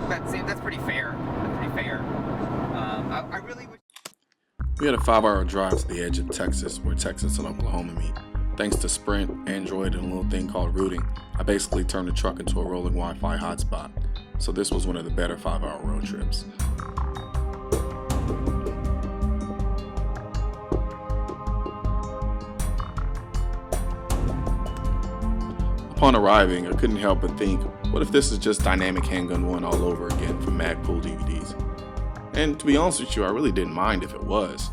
that's pretty fair. That's pretty fair. I really wish. We had a 5-hour drive to the edge of Texas, where Texas and Oklahoma meet. Thanks to Sprint, Android, and a little thing called routing, I basically turned the truck into a rolling Wi-Fi hotspot. So this was one of the better 5-hour road trips. Upon arriving, I couldn't help but think, what if this is just Dynamic Handgun 1 all over again from Magpul DVDs? And to be honest with you, I really didn't mind if it was.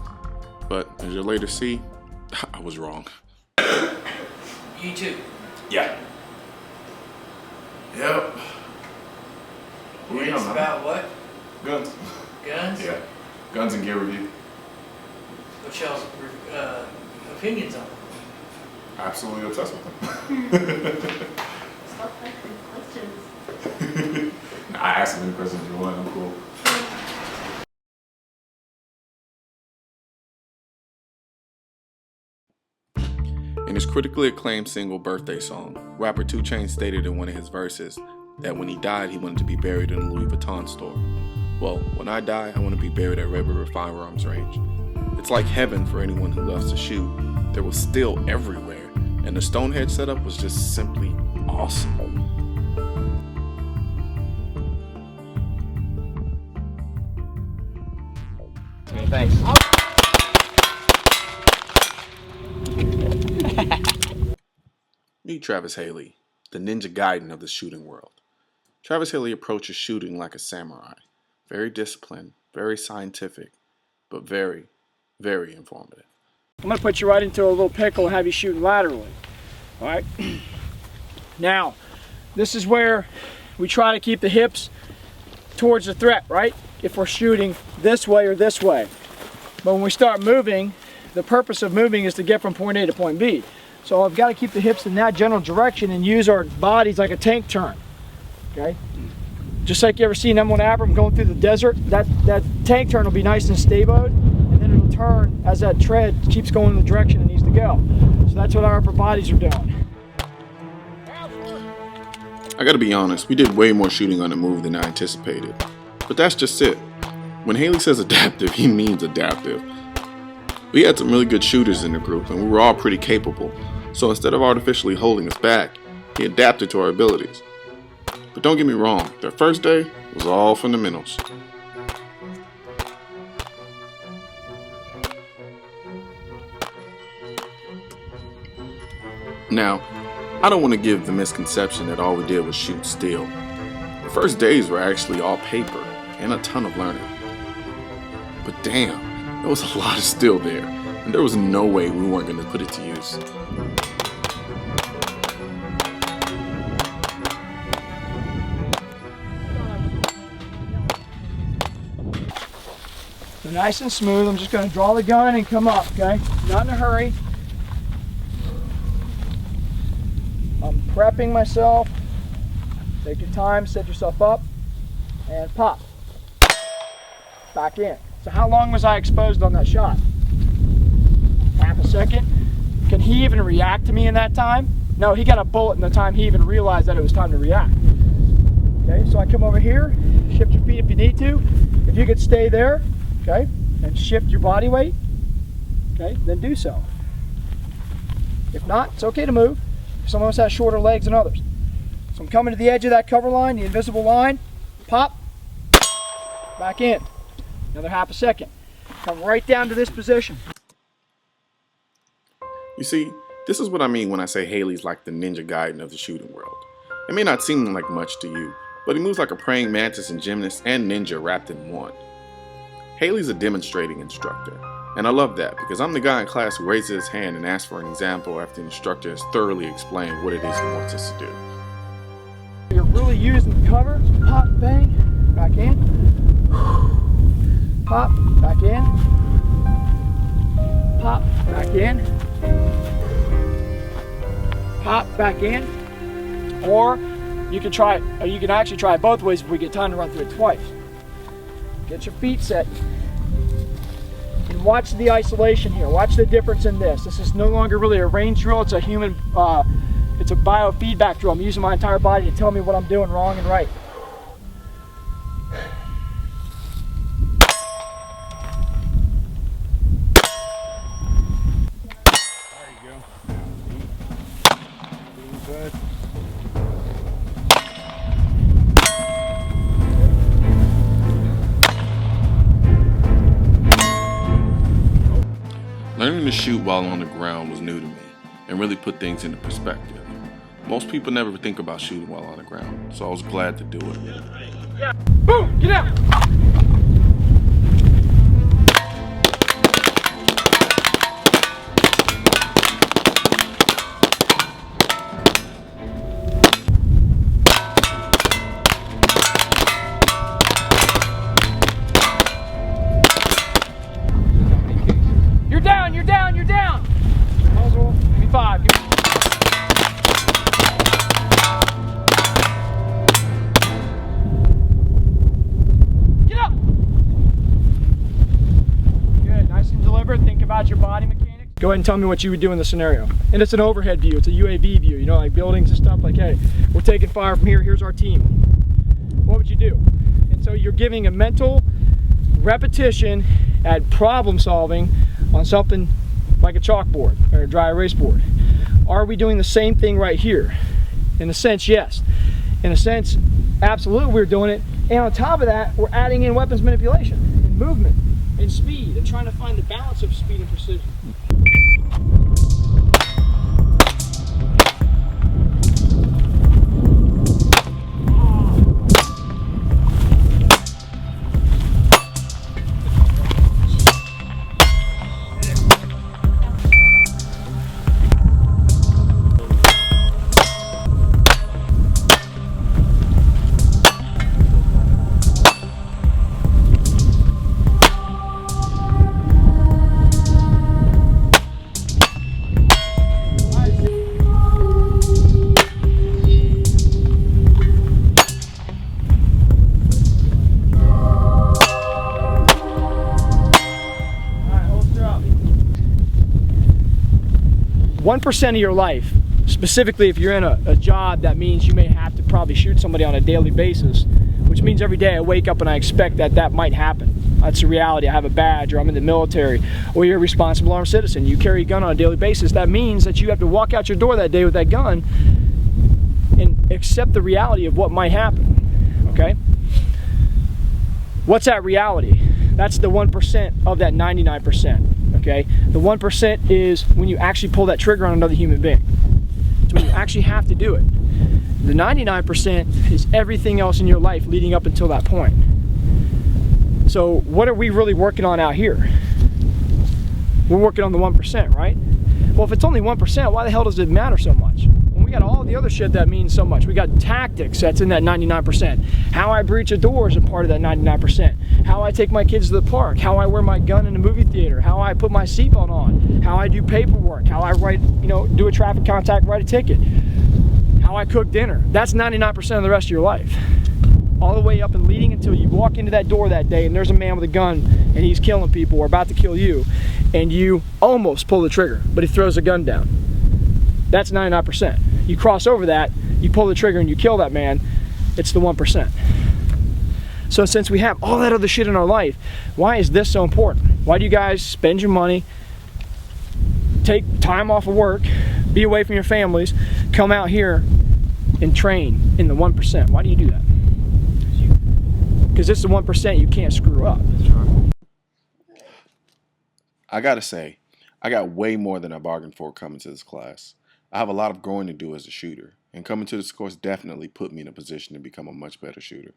But as you'll later see, I was wrong. You too. Yeah. Yep. It's about what? Guns. Guns? Yeah. Guns and gear review. What's y'all's opinions on them? Absolutely obsessed with them. Stop asking questions. I asked them any questions you want, I'm cool. In his critically acclaimed single Birthday Song, rapper 2 Chainz stated in one of his verses that when he died, he wanted to be buried in a Louis Vuitton store. Well, when I die, I want to be buried at Red River Firearms Range. It's like heaven for anyone who loves to shoot. There was steel everywhere, and the Stonehenge setup was just simply awesome. Thanks. Meet Travis Haley, the Ninja Gaiden of the shooting world. Travis Haley approaches shooting like a samurai. Very disciplined, very scientific, but very, very informative. I'm going to put you right into a little pickle and have you shooting laterally. All right. Now, this is where we try to keep the hips towards the threat, right? If we're shooting this way or this way. But when we start moving, the purpose of moving is to get from point A to point B. So I've got to keep the hips in that general direction and use our bodies like a tank turn. Okay? Just like you ever seen M1 Abram going through the desert, that tank turn will be nice and stable, and then it'll turn as that tread keeps going in the direction it needs to go. So that's what our upper bodies are doing. I gotta be honest, we did way more shooting on the move than I anticipated. But that's just it. When Haley says adaptive, he means adaptive. We had some really good shooters in the group, and we were all pretty capable. So instead of artificially holding us back, he adapted to our abilities. But don't get me wrong, their first day was all fundamentals. Now, I don't want to give the misconception that all we did was shoot steel. The first days were actually all paper and a ton of learning. But damn, there was a lot of steel there, and there was no way we weren't going to put it to use. So nice and smooth. I'm just going to draw the gun and come up, okay? Not in a hurry. I'm prepping myself. Take your time, set yourself up, and pop. Back in. So how long was I exposed on that shot? Half a second. Can he even react to me in that time? No, he got a bullet in the time he even realized that it was time to react. Okay, so I come over here, shift your feet if you need to. If you could stay there, okay, and shift your body weight, okay, then do so. If not, it's okay to move. Some of us have shorter legs than others. So I'm coming to the edge of that cover line, the invisible line, pop, back in. Another half a second. Come right down to this position. You see, this is what I mean when I say Haley's like the Ninja Gaiden of the shooting world. It may not seem like much to you, but he moves like a praying mantis and gymnast and ninja wrapped in one. Haley's a demonstrating instructor, and I love that because I'm the guy in class who raises his hand and asks for an example after the instructor has thoroughly explained what it is he wants us to do. You're really using the cover, pop, bang, back in, pop, back in, pop, back in, pop, back in, or you can actually try it both ways if we get time to run through it twice. Get your feet set. And watch the isolation here. Watch the difference in this. This is no longer really a range drill. It's a it's a biofeedback drill. I'm using my entire body to tell me what I'm doing wrong and right. to shoot while on the ground was new to me and really put things into perspective. Most people never think about shooting while on the ground, so I was glad to do it. Yeah. Boom! Get out! You're down, you're down, you're down! Muzzle, give me 5. Give me... Get up! Good, nice and deliberate. Think about your body mechanics. Go ahead and tell me what you would do in the scenario. And it's an overhead view, it's a UAV view, you know, like buildings and stuff, like, hey, we're taking fire from here, here's our team. What would you do? And so you're giving a mental repetition at problem solving on something like a chalkboard or a dry erase board. Are we doing the same thing right here? In a sense, yes. In a sense, absolutely we're doing it. And on top of that, we're adding in weapons manipulation and movement and speed and trying to find the balance of speed and precision. One 1% of your life, specifically if you're in a job that means you may have to probably shoot somebody on a daily basis, which means every day I wake up and I expect that might happen. That's the reality. I have a badge, or I'm in the military, or you're a responsible armed citizen. You carry a gun on a daily basis. That means that you have to walk out your door that day with that gun and accept the reality of what might happen, okay? What's that reality? That's the 1% of that 99%, okay? The 1% is when you actually pull that trigger on another human being. It's when you actually have to do it. The 99% is everything else in your life leading up until that point. So what are we really working on out here? We're working on the 1%, right? Well, if it's only 1%, why the hell does it matter so much? When we got all the other shit that means so much. We got tactics that's in that 99%. How I breach a door is a part of that 99%. How I take my kids to the park. How I wear my gun in the movie theater. How I put my seatbelt on. How I do paperwork. How I write, do a traffic contact, write a ticket. How I cook dinner. That's 99% of the rest of your life. All the way up and leading until you walk into that door that day and there's a man with a gun and he's killing people or about to kill you and you almost pull the trigger, but he throws a gun down. That's 99%. You cross over that, you pull the trigger and you kill that man, it's the 1%. So since we have all that other shit in our life, why is this so important? Why do you guys spend your money, take time off of work, be away from your families, come out here and train in the 1%? Why do you do that? Because it's the 1% you can't screw up. I gotta say, I got way more than I bargained for coming to this class. I have a lot of growing to do as a shooter, and coming to this course definitely put me in a position to become a much better shooter.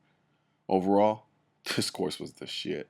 Overall, this course was the shit.